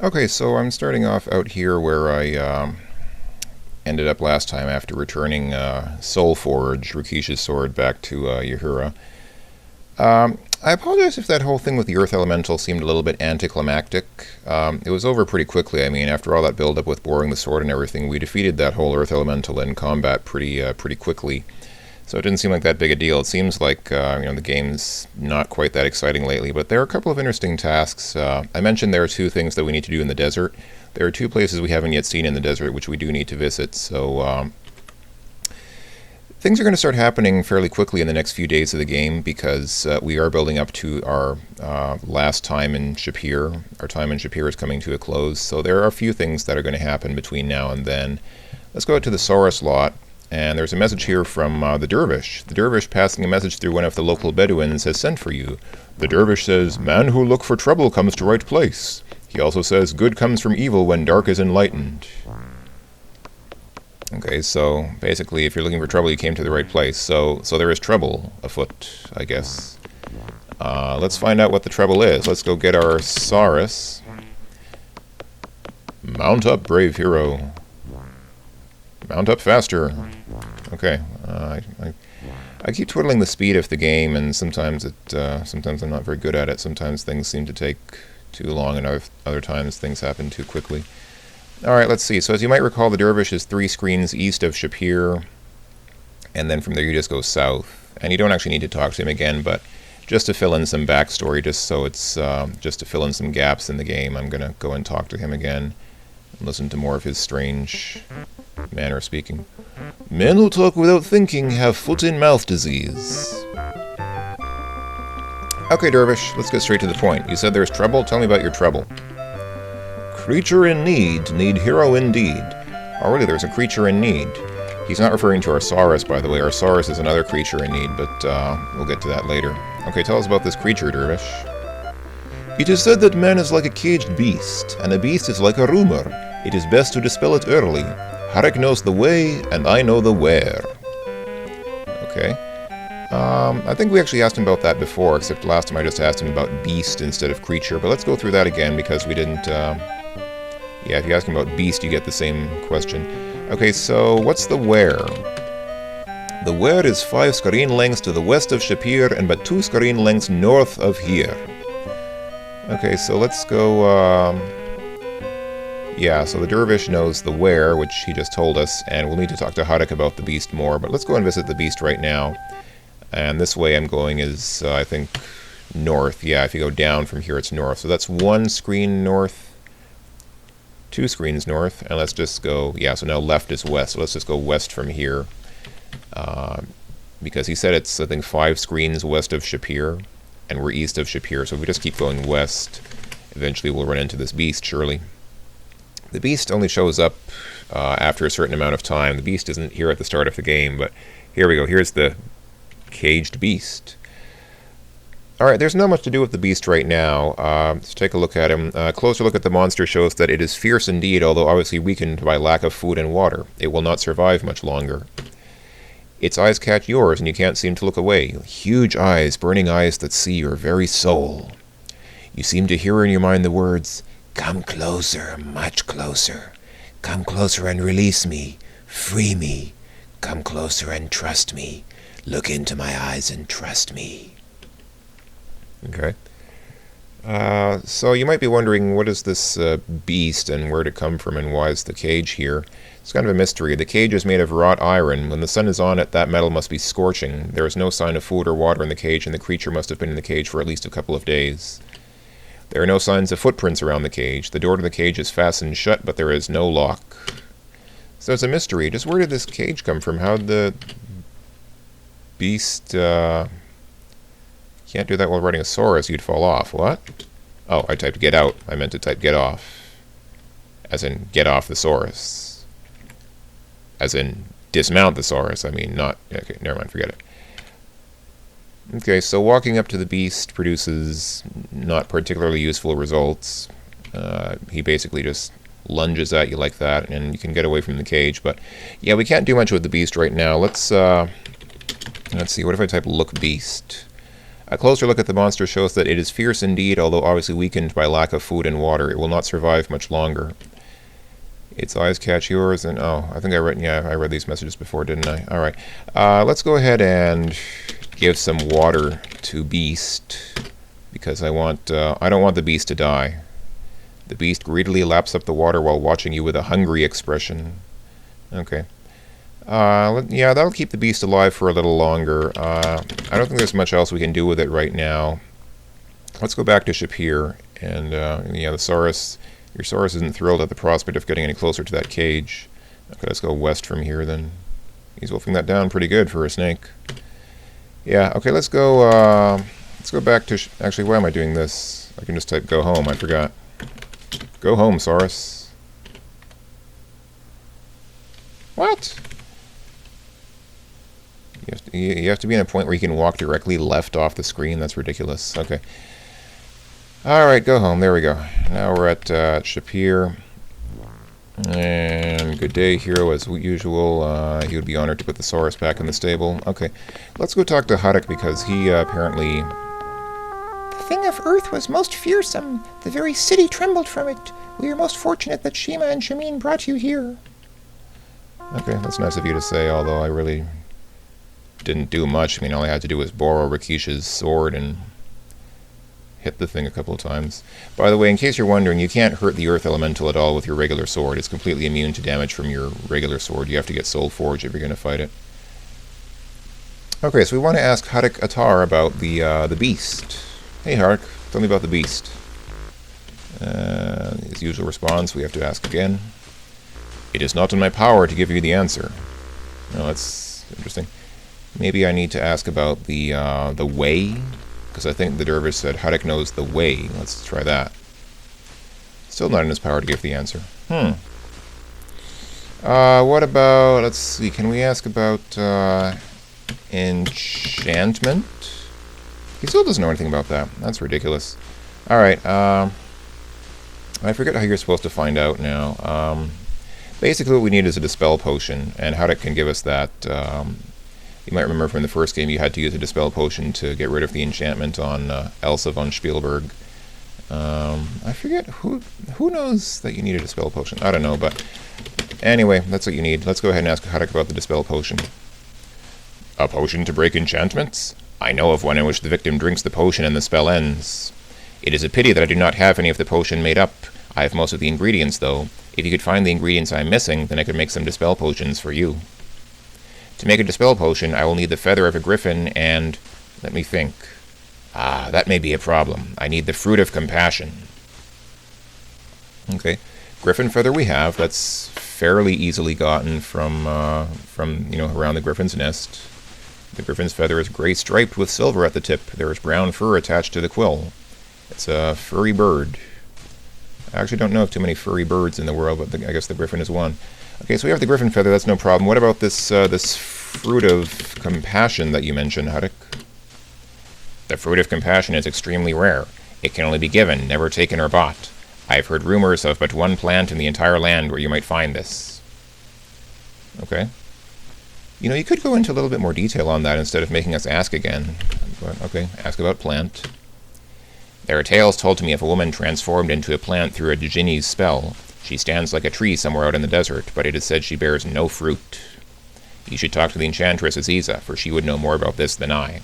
Okay, so I'm starting off out here where I ended up last time after returning Soul Forge, Rikisha's sword, back to Yahura. I apologize if that whole thing with the Earth Elemental seemed a little bit anticlimactic. It was over pretty quickly. I mean, after all that build-up with boring the sword and everything, we defeated that whole Earth Elemental in combat pretty quickly. So it didn't seem like that big a deal. It seems like the game's not quite that exciting lately, but there are a couple of interesting tasks. I mentioned there are two things that we need to do in the desert. There are two places we haven't yet seen in the desert, which we do need to visit. So things are going to start happening fairly quickly in the next few days of the game because we are building up to our last time in Shapir. Our time in Shapir is coming to a close, so there are a few things that are going to happen between now and then. Let's go out to the Saurus lot. And there's a message here from the Dervish. The Dervish, passing a message through one of the local Bedouins, has sent for you. The Dervish says, "Man who look for trouble comes to right place." He also says, "Good comes from evil when dark is enlightened." Okay, so basically, if you're looking for trouble, you came to the right place. So there is trouble afoot, I guess. Let's find out what the trouble is. Let's go get our Saurus. Mount up, brave hero. Mount up faster. Okay, I keep twiddling the speed of the game, and sometimes I'm not very good at it. Sometimes things seem to take too long, and other times things happen too quickly. All right, let's see. So as you might recall, the Dervish is 3 screens east of Shapir, and then from there you just go south. And you don't actually need to talk to him again, but just to fill in some backstory, just to fill in some gaps in the game, I'm gonna go and talk to him again and listen to more of his strange manner of speaking. Men who talk without thinking have foot-and-mouth disease. Okay, Dervish, let's get straight to the point. You said there's trouble? Tell me about your trouble. Creature in need hero indeed. Already there's a creature in need. He's not referring to our Saurus, by the way. Our Saurus is another creature in need, but we'll get to that later. Okay, tell us about this creature, Dervish. It is said that man is like a caged beast, and a beast is like a rumor. It is best to dispel it early. Harith knows the way, and I know the where. Okay. I think we actually asked him about that before, except last time I just asked him about beast instead of creature. But let's go through that again, because we didn't... Yeah, if you ask him about beast, you get the same question. Okay, so what's the where? The where is 5 screen lengths to the west of Shapir, and but 2 screen lengths north of here. Okay, so let's go... Yeah, so the Dervish knows the where, which he just told us, and we'll need to talk to Harith about the beast more, but let's go and visit the beast right now. And this way I'm going is, I think, north. Yeah, if you go down from here, it's north. So that's 1 screen north, 2 screens north, and let's just go, yeah, so now left is west, so let's just go west from here. Because he said it's, I think, 5 screens west of Shapir, and we're east of Shapir, so if we just keep going west, eventually we'll run into this beast, surely. The beast only shows up after a certain amount of time. The beast isn't here at the start of the game, but here we go. Here's the caged beast. Alright, there's not much to do with the beast right now. Let's take a look at him. A closer look at the monster shows that it is fierce indeed, although obviously weakened by lack of food and water. It will not survive much longer. Its eyes catch yours, and you can't seem to look away. Huge eyes, burning eyes that see your very soul. You seem to hear in your mind the words, "Come closer, much closer. Come closer and release me. Free me. Come closer and trust me. Look into my eyes and trust me." Okay. So you might be wondering, what is this beast and where did it come from and why is the cage here? It's kind of a mystery. The cage is made of wrought iron. When the sun is on it, that metal must be scorching. There is no sign of food or water in the cage, and the creature must have been in the cage for at least a couple of days. There are no signs of footprints around the cage. The door to the cage is fastened shut, but there is no lock. So it's a mystery. Just where did this cage come from? How did the beast... Can't do that while riding a Saurus, you'd fall off. What? Oh, I typed get out. I meant to type get off. As in, get off the Saurus. As in, dismount the Saurus. I mean, not... Okay, never mind, forget it. Okay, so walking up to the beast produces not particularly useful results. He basically just lunges at you like that, and you can get away from the cage. But yeah, we can't do much with the beast right now. Let's see. What if I type look beast? A closer look at the monster shows that it is fierce indeed, although obviously weakened by lack of food and water. It will not survive much longer. Its eyes catch yours, and oh, I think I read these messages before, didn't I? All right, let's go ahead and give some water to Beast, because I don't want the Beast to die. The Beast greedily laps up the water while watching you with a hungry expression. Okay. Yeah, that'll keep the Beast alive for a little longer. I don't think there's much else we can do with it right now. Let's go back to Shapir, and yeah, the Saurus. Your Saurus isn't thrilled at the prospect of getting any closer to that cage. Okay, let's go west from here then. He's wolfing that down pretty good for a snake. Yeah, okay, let's go back to... Actually, why am I doing this? I can just type go home, I forgot. Go home, Saurus. What? You have to be in a point where you can walk directly left off the screen. That's ridiculous. Okay. Alright, go home. There we go. Now we're at Shapir. And good day, hero, as usual. He would be honored to put the Saurus back in the stable. Okay, let's go talk to Harith, because he apparently... The thing of earth was most fearsome. The very city trembled from it. We are most fortunate that Shima and Shamin brought you here. Okay, that's nice of you to say, although I really didn't do much. I mean, all I had to do was borrow Rakish's sword and hit the thing a couple of times. By the way, in case you're wondering, you can't hurt the Earth Elemental at all with your regular sword. It's completely immune to damage from your regular sword. You have to get Soul Forge if you're going to fight it. Okay, so we want to ask Harith Atar about the beast. Hey, Harith, tell me about the beast. His usual response, we have to ask again. It is not in my power to give you the answer. No, that's interesting. Maybe I need to ask about the way, because I think the dervish said Harith knows the way. Let's try that. Still not in his power to give the answer. What about, let's see, can we ask about enchantment? He still doesn't know anything about that. That's ridiculous. Alright, I forget how you're supposed to find out now. Basically what we need is a Dispel Potion, and Harith can give us that. You might remember from the first game you had to use a Dispel Potion to get rid of the enchantment on Elsa von Spielberg. I forget, who knows that you need a Dispel Potion? I don't know, but anyway, that's what you need. Let's go ahead and ask Harith about the Dispel Potion. A potion to break enchantments? I know of one in which the victim drinks the potion and the spell ends. It is a pity that I do not have any of the potion made up. I have most of the ingredients, though. If you could find the ingredients I'm missing, then I could make some Dispel Potions for you. To make a Dispel Potion, I will need the feather of a griffin and... let me think. That may be a problem. I need the Fruit of Compassion. Okay. Griffin feather we have. That's fairly easily gotten from around the griffin's nest. The griffin's feather is gray striped with silver at the tip. There is brown fur attached to the quill. It's a furry bird. I actually don't know of too many furry birds in the world, but I guess the griffin is one. Okay, so we have the griffin feather, that's no problem. What about this Fruit of Compassion that you mentioned, Harith? The Fruit of Compassion is extremely rare. It can only be given, never taken or bought. I've heard rumors of but one plant in the entire land where you might find this. Okay. You know, you could go into a little bit more detail on that instead of making us ask again. But, okay, ask about plant. There are tales told to me of a woman transformed into a plant through a Djinni's spell. She stands like a tree somewhere out in the desert, but it is said she bears no fruit. You should talk to the enchantress Aziza, for she would know more about this than I.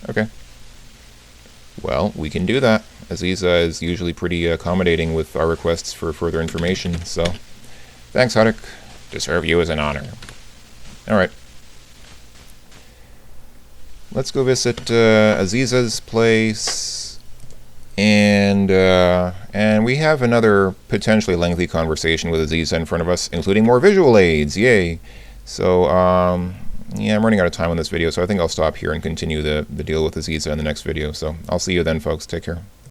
Okay. Well, we can do that. Aziza is usually pretty accommodating with our requests for further information, so... Thanks, Harith. To serve you is an honor. Alright. Let's go visit Aziza's place... And we have another potentially lengthy conversation with Aziza in front of us, including more visual aids. Yay! So, yeah, I'm running out of time on this video, so I think I'll stop here and continue the deal with Aziza in the next video. So, I'll see you then, folks. Take care.